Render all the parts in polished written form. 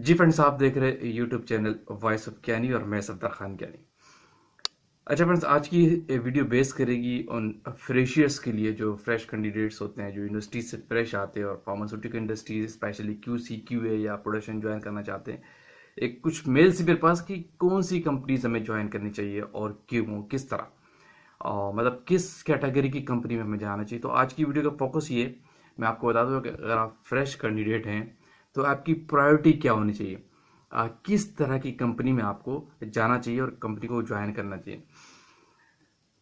जी friends, आप देख रहे यूट्यूब चैनल वॉइस ऑफ ज्ञानी और मैं सफदर खान ज्ञानी। अच्छा फ्रेंड्स, आज की वीडियो बेस करेगी ऑन फ्रेशियर्स के लिए, जो फ्रेश कैंडिडेट्स होते हैं, जो यूनिवर्सिटी से फ्रेश आते हैं और pharmaceutical industry specially QC QA या प्रोडक्शन ज्वाइन करना चाहते हैं। एक कुछ मेल्स मेरे पास कि कौन सी कंपनीज हमें ज्वाइन करनी चाहिए और क्यों, किस तरह, मतलब किस कैटेगरी की कंपनी में हमें जाना चाहिए। तो आज की वीडियो का फोकस ये, मैं आपको बता दूं कि अगर आप फ्रेश कैंडिडेट हैं तो आपकी प्रायोरिटी क्या होनी चाहिए, किस तरह की कंपनी में आपको जाना चाहिए और कंपनी को ज्वाइन करना चाहिए।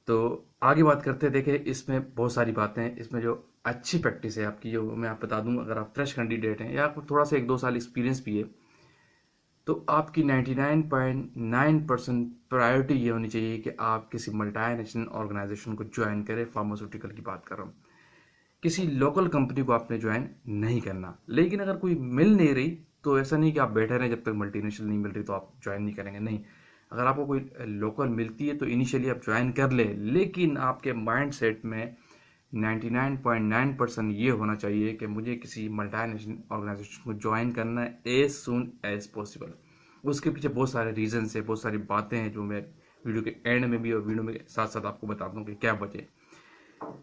तो आगे बात करते हैं। देखिए, इसमें बहुत सारी बातें हैं। इसमें जो अच्छी प्रैक्टिस है आपकी, जो मैं आप बता दूं, अगर आप फ्रेश कैंडिडेट हैं या आपको थोड़ा सा 1-2 साल एक्सपीरियंस भी है, तो आपकी 99.9% प्रायोरिटी ये होनी चाहिए कि आप किसी मल्टीनेशनल ऑर्गेनाइजेशन को ज्वाइन करें। फार्मास्यूटिकल की बात कर रहा हूँ, किसी लोकल कंपनी को आपने ज्वाइन नहीं करना। लेकिन अगर कोई मिल नहीं रही तो ऐसा नहीं कि आप बैठे रहें जब तक मल्टीनेशनल नहीं मिल रही तो आप ज्वाइन नहीं करेंगे, नहीं। अगर आपको कोई लोकल मिलती है तो इनिशियली आप ज्वाइन कर ले, लेकिन आपके माइंड सेट में 99.9% ये होना चाहिए कि मुझे किसी मल्टीनेशनल ऑर्गेनाइजेशन को ज्वाइन करना है एज सुन एज पॉसिबल। उसके पीछे बहुत सारे रीजंस है, बहुत सारी बातें हैं जो मैं वीडियो के एंड में भी और वीडियो में साथ साथ आपको बता दूं कि क्या बचे।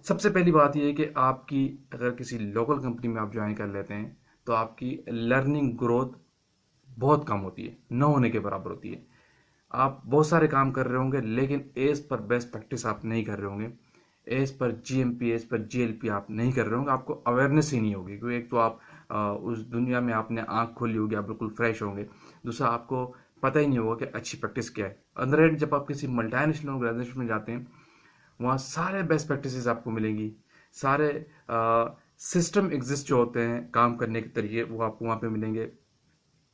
सबसे पहली बात यह है कि आपकी, अगर किसी लोकल कंपनी में आप ज्वाइन कर लेते हैं तो आपकी लर्निंग ग्रोथ बहुत कम होती है, न होने के बराबर होती है। आप बहुत सारे काम कर रहे होंगे लेकिन एज पर बेस्ट प्रैक्टिस आप नहीं कर रहे होंगे, as per GMP, as per GLP आप नहीं कर रहे होंगे। आपको अवेयरनेस ही नहीं होगी, क्योंकि एक तो आप उस दुनिया में आपने आंख खोली होगी, आप बिल्कुल फ्रेश होंगे। दूसरा, आपको पता ही नहीं होगा कि अच्छी प्रैक्टिस क्या है। अंदर एंड जब आप किसी मल्टीनेशनल ऑर्गेनाइजेशन में जाते हैं, वहाँ सारे बेस्ट प्रैक्टिसेस आपको मिलेंगी, सारे सिस्टम एग्जिस्ट जो होते हैं काम करने के तरीके, वो आपको वहाँ पे मिलेंगे।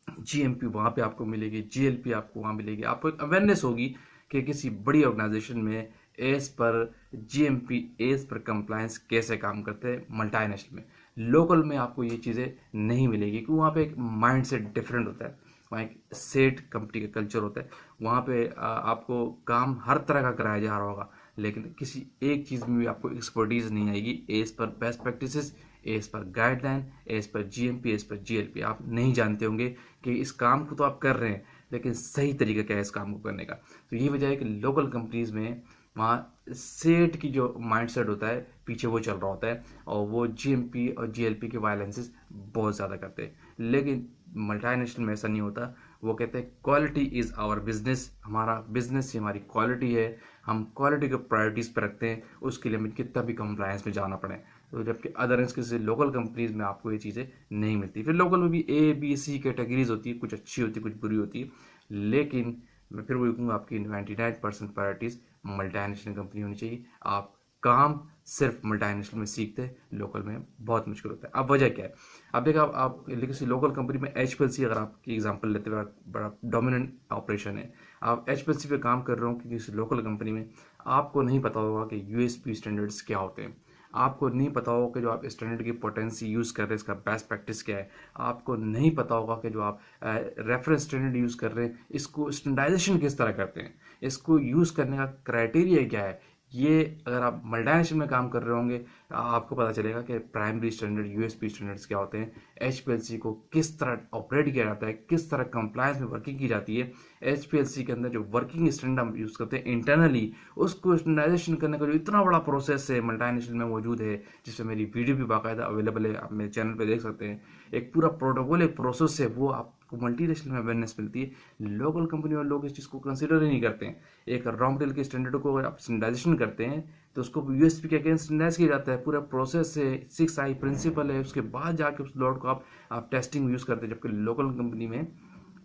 जीएमपी वहाँ पे आपको मिलेगी, जीएलपी आपको वहाँ मिलेगी। आपको एक अवेयरनेस होगी कि किसी बड़ी ऑर्गेनाइजेशन में एज पर जीएमपी, एज पर कंप्लायंस कैसे काम करते हैं मल्टीनेशनल में। लोकल में आपको ये चीज़ें नहीं मिलेगी, क्योंकि वहाँ पे एक माइंड सेट डिफरेंट होता है। वहाँ एक सेट कंपनी का कल्चर होता है। वहाँ पे आपको काम हर तरह का कराया जा रहा होगा, लेकिन किसी एक चीज़ में भी आपको एक्सपर्टीज नहीं आएगी। As per best practices, as per guideline, as per GMP, as per GLP. आप नहीं जानते होंगे कि इस काम को तो आप कर रहे हैं, लेकिन सही तरीका क्या है इस काम को करने का। तो यही वजह है कि लोकल कंपनीज में वहाँ सेट की जो माइंडसेट होता है पीछे वो चल रहा होता है, और वो जीएमपी और जीएलपी के वायलेंसेस बहुत ज़्यादा करते हैं। लेकिन मल्टीनेशनल में ऐसा नहीं होता। वो कहते हैं क्वालिटी इज़ आवर बिजनेस, हमारा बिजनेस ही हमारी क्वालिटी है। हम क्वालिटी को प्रायोरिटीज़ पर रखते हैं, उसके लिए हमें कितना भी कंप्लायंस में जाना पड़े। तो जबकि अदर किसी लोकल कंपनीज में आपको ये चीज़ें नहीं मिलती। फिर लोकल में भी ए बी सी कैटेगरीज होती है, कुछ अच्छी होती है, कुछ बुरी होती है। लेकिन मैं फिर वही कहूँगा, आपकी 99% प्रायोरिटीज़ मल्टीनेशनल कंपनी होनी चाहिए। आप काम सिर्फ मल्टीनेशनल में सीखते हैं, लोकल में बहुत मुश्किल होता है। अब वजह क्या है? अब देखा, आप किसी लोकल कंपनी में एचपीएलसी, अगर आपकी एग्जांपल लेते हुए, बड़ा डोमिनेंट ऑपरेशन है, आप एचपीएलसी पे काम कर रहे हो किसी लोकल कंपनी में, आपको नहीं पता होगा कि यूएसपी स्टैंडर्ड्स क्या होते हैं। आपको नहीं पता होगा कि जो आप स्टैंडर्ड की पोटेंसी यूज़ कर रहे हैं इसका बेस्ट प्रैक्टिस क्या है। आपको नहीं पता होगा कि जो आप रेफरेंस स्टैंडर्ड यूज़ कर रहे हैं इसको स्टैंडर्डाइजेशन किस तरह करते हैं, इसको यूज़ करने का क्राइटेरिया क्या है। ये अगर आप मल्टीनेशनल में काम कर रहे होंगे, आपको पता चलेगा कि प्राइमरी स्टैंडर्ड, यूएसपी स्टैंडर्ड्स क्या होते हैं, एचपीएलसी को किस तरह ऑपरेट किया जाता है, किस तरह कंप्लायंस में वर्किंग की जाती है। एचपीएलसी के अंदर जो वर्किंग स्टैंडर्ड हम यूज़ करते हैं इंटरनली, उसको स्टैंडर्डाइजेशन करने का जो इतना बड़ा प्रोसेस है मल्टीनेशनल में मौजूद है, जिसमें मेरी वीडियो भी बाकायदा अवेलेबल है, आप मेरे चैनल पर देख सकते हैं। एक पूरा प्रोटोकॉल, एक प्रोसेस है, वो आपको मल्टीनेशनल में अवेयरनेस मिलती है। लोकल कंपनी और लोग इस चीज़ को कंसिडर ही नहीं करते हैं। एक रॉ मटेरियल के स्टैंडर्ड को अगर आप स्टैंडर्डाइजेशन करते हैं तो उसको यूएसपी के अगेंस्ट स्टैंडर्डाइज किया जाता है। पूरा प्रोसेस है, 6I प्रिंसिपल है, उसके बाद जाके उस लॉट को आप टेस्टिंग यूज़ करते हैं। जबकि लोकल कंपनी में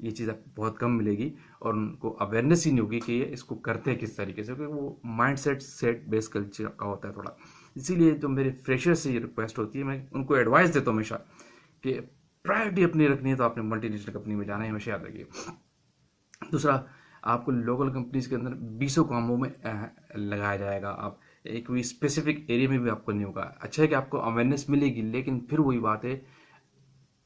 ये चीज़ आपको बहुत कम मिलेगी और उनको अवेयरनेस ही नहीं होगी कि ये इसको करते हैं किस तरीके से, क्योंकि वो माइंड सेट बेस कल्चर का होता है थोड़ा। इसीलिए जो मेरे फ्रेशर से ये रिक्वेस्ट होती है, मैं उनको एडवाइस देता हूँ हमेशा कि प्रायोरिटी अपनी रखनी है तो आपने मल्टीनेशनल कंपनी में जाना है, हमेशा याद रखिए। दूसरा, आपको लोकल कंपनीज के अंदर 20 कामों में लगाया जाएगा। आप एक कोई स्पेसिफिक एरिया में भी आपको नहीं होगा। अच्छा है कि आपको अवेयरनेस मिलेगी, लेकिन फिर वही बात है,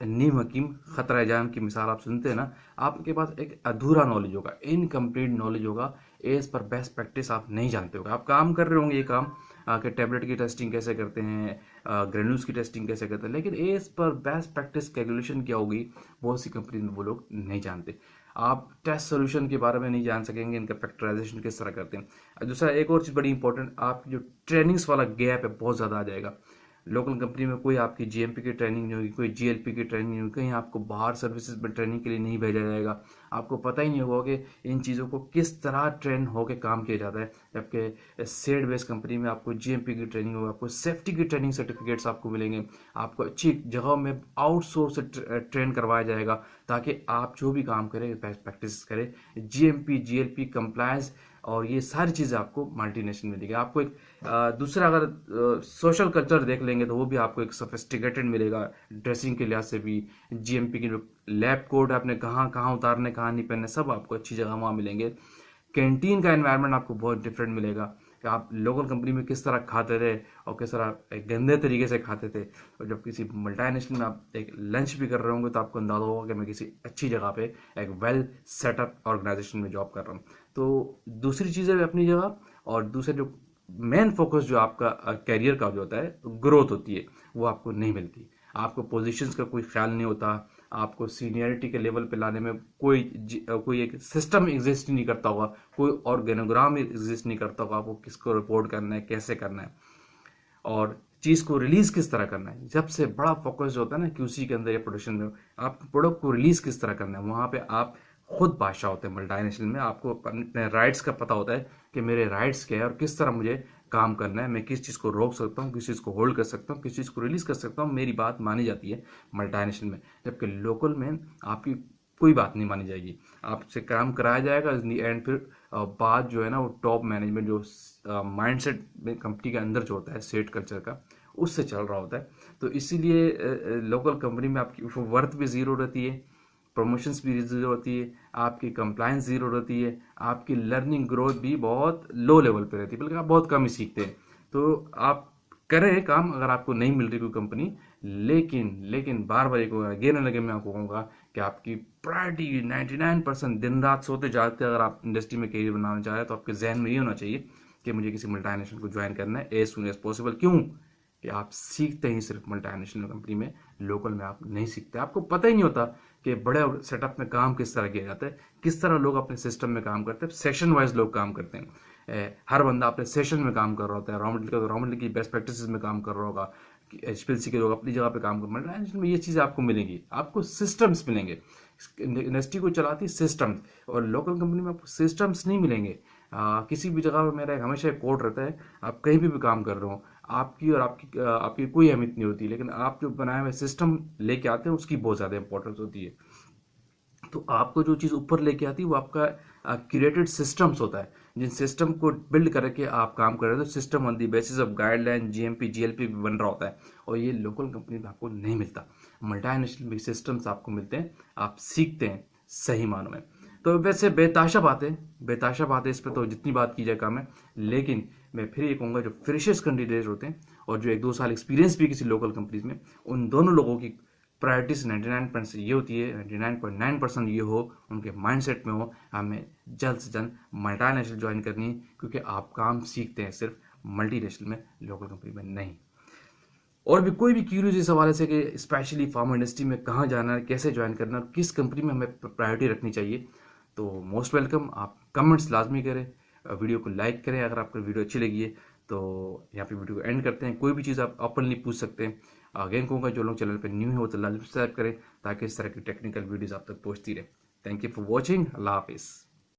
नीम हकीम खतरा जान की मिसाल आप सुनते हैं ना। आपके पास एक अधूरा नॉलेज होगा, इनकम्प्लीट नॉलेज होगा, एज पर बेस्ट प्रैक्टिस आप नहीं जानते होगा। आप काम कर रहे होंगे ये काम, कि टैबलेट की टेस्टिंग कैसे करते हैं, ग्रेन्यूल्स की टेस्टिंग कैसे करते हैं, लेकिन as per best practice calculation क्या होगी बहुत सी कंपनी में वो लोग नहीं जानते। आप टेस्ट सोल्यूशन के बारे में नहीं जान सकेंगे, इनका फैक्टराइजेशन किस तरह करते हैं। दूसरा एक और चीज़ बड़ी इंपॉर्टेंट, आपकी जो ट्रेनिंग्स वाला गैप है बहुत ज़्यादा आ जाएगा। लोकल कंपनी में कोई आपकी जीएमपी की ट्रेनिंग नहीं होगी, कोई जीएलपी की ट्रेनिंग नहीं होगी, कहीं आपको बाहर सर्विसेज में ट्रेनिंग के लिए नहीं भेजा जाएगा। आपको पता ही नहीं होगा कि इन चीज़ों को किस तरह ट्रेन होकर काम किया जाता है। जबकि सेड बेस्ड कंपनी में आपको जीएमपी की ट्रेनिंग होगी, आपको सेफ्टी की ट्रेनिंग सर्टिफिकेट्स आपको मिलेंगे, आपको अच्छी जगहों में आउटसोर्स ट्रेन करवाया जाएगा ताकि आप जो भी काम करें बेस्ट प्रैक्टिस करें। जीएमपी जीएलपी कंप्लायंस और ये सारी चीज़ें आपको मल्टीनेशनल मिलेगी। आपको एक दूसरा अगर सोशल कल्चर देख लेंगे तो वो भी आपको एक सोफिस्टिकेटेड मिलेगा, ड्रेसिंग के लिहाज से भी। जीएमपी के जो लैब कोट आपने कहाँ कहाँ उतारने कहाँ नहीं पहनने सब आपको अच्छी जगह वहाँ मिलेंगे। कैंटीन का एनवायरनमेंट आपको बहुत डिफरेंट मिलेगा कि आप लोकल कंपनी में किस तरह खाते थे और किस तरह एक गंदे तरीके से खाते थे, और जब किसी मल्टीनेशनल में आप एक लंच भी कर रहे होंगे तो आपको अंदाजा होगा कि मैं किसी अच्छी जगह पे एक वेल सेटअप ऑर्गेनाइजेशन में जॉब कर रहा हूँ। तो दूसरी चीज़ें भी अपनी जगह, और दूसरे जो मेन फोकस जो आपका कैरियर का जो होता है ग्रोथ होती है वो आपको नहीं मिलती। आपको पोजीशंस का कोई ख्याल नहीं होता, आपको सीनियरिटी के लेवल पे लाने में कोई एक सिस्टम एग्जिस्ट नहीं करता होगा, कोई ऑर्गेनोग्राम एग्जिस्ट नहीं करता होगा, आपको किसको रिपोर्ट करना है, कैसे करना है और चीज़ को रिलीज किस तरह करना है। सबसे बड़ा फोकस जो होता है ना क्यूसी के अंदर या प्रोडक्शन में, आप प्रोडक्ट को रिलीज किस तरह करना है, वहाँ पे आप खुद बादशाह होते हैं। मल्टीनेशनल में आपको अपने राइट्स का पता होता है कि मेरे राइट्स क्या है और किस तरह मुझे काम करना है, मैं किस चीज़ को रोक सकता हूँ, किस चीज़ को होल्ड कर सकता हूँ, किस चीज़ को रिलीज कर सकता हूँ, मेरी बात मानी जाती है मल्टीनेशनल में। जबकि लोकल में आपकी कोई बात नहीं मानी जाएगी, आपसे काम कराया जाएगा इन दी एंड। फिर बात जो है ना वो टॉप मैनेजमेंट जो माइंडसेट में कंपनी के अंदर जो होता है सेट कल्चर का, उससे चल रहा होता है। तो इसीलिए लोकल कंपनी में आपकी वर्थ भी ज़ीरो रहती है, प्रमोशंस भी ज़ीरो होती है, आपकी कंप्लायंस ज़ीरो रहती है, आपकी लर्निंग ग्रोथ भी बहुत लो लेवल पे रहती है, बल्कि आप बहुत कम ही सीखते हैं। तो आप करें काम अगर आपको नहीं मिल रही कोई कंपनी, लेकिन बार बार एक अगेन एंड अगेन मैं आपको कहूँगा कि आपकी प्रायोरिटी 99% दिन रात सोते जागते अगर आप इंडस्ट्री में करियर बनाना चाह रहे हैं तो आपके जहन में ये होना चाहिए कि मुझे किसी मल्टीनेशनल को ज्वाइन करना है एज सुन एज पॉसिबल। क्यों कि आप सीखते ही सिर्फ मल्टीनेशनल कंपनी में, लोकल में आप नहीं सीखते। आपको पता ही नहीं होता कि बड़े सेटअप में काम किस तरह किया जाता है, किस तरह लोग अपने सिस्टम में काम करते हैं, सेशन वाइज लोग काम करते हैं। हर बंदा अपने सेशन में काम कर रहा होता है, रॉ मटेरियल का तो रॉ मटेरियल की बेस्ट प्रैक्टिसेस में काम कर रहा होगा, एचपीएलसी के लोग अपनी जगह पे काम कर रहे हैं। में ये चीज़ें आपको मिलेंगी, आपको सिस्टम्स मिलेंगे। इंडस्ट्री को चलाती सिस्टम्स, और लोकल कंपनी में आपको सिस्टम्स नहीं मिलेंगे। किसी भी जगह पर मेरा हमेशा एक कोड रहता है, आप कहीं भी काम कर रहे हो, आपकी और आपकी कोई अहमियत नहीं होती, लेकिन आप जो बनाए हुए सिस्टम लेके आते हैं उसकी बहुत ज़्यादा इंपॉर्टेंस होती है। तो आपको जो चीज़ ऊपर लेके आती है वो आपका क्रिएटेड सिस्टम्स होता है, जिन सिस्टम को बिल्ड करके आप काम कर रहे हो। तो system on the basis of guideline GMP GLP भी बन रहा होता है, और ये लोकल कंपनी में आपको नहीं मिलता। मल्टीनेशनल में सिस्टम्स आपको मिलते हैं, आप सीखते हैं सही मानों में। तो वैसे बेताशा बातें इस पर तो जितनी बात की जाए कम है, लेकिन मैं फिर ये कहूँगा जो फ्रेशर्स कैंडिडेट होते हैं और जो 1-2 साल एक्सपीरियंस भी किसी लोकल कंपनीज में, उन दोनों लोगों की प्रायोरिटीज 99% ये होती है, 99.9% ये हो उनके माइंडसेट में हो, हमें जल्द से जल्द मल्टीनेशनल ज्वाइन करनी है, क्योंकि आप काम सीखते हैं सिर्फ मल्टीनेशनल में, लोकल कंपनी में नहीं। और भी कोई भी क्यूरियस इस हवाले से कि स्पेशली फार्मा इंडस्ट्री में कहाँ जाना है, कैसे ज्वाइन करना है, किस कंपनी में हमें प्रायोरिटी रखनी चाहिए, तो मोस्ट वेलकम। आप कमेंट्स लाजमी करें, वीडियो को लाइक करें अगर आपको वीडियो अच्छी लगी है। तो यहाँ पे वीडियो को एंड करते हैं। कोई भी चीज़ आप ओपनली पूछ सकते हैं। अगेन कहूँगा जो लोग चैनल पर न्यू है वो तो सब्सक्राइब करें ताकि इस तरह की टेक्निकल वीडियोज़ आप तक पहुँचती रहे। Thank you for watching. अल्लाह हाफिज़।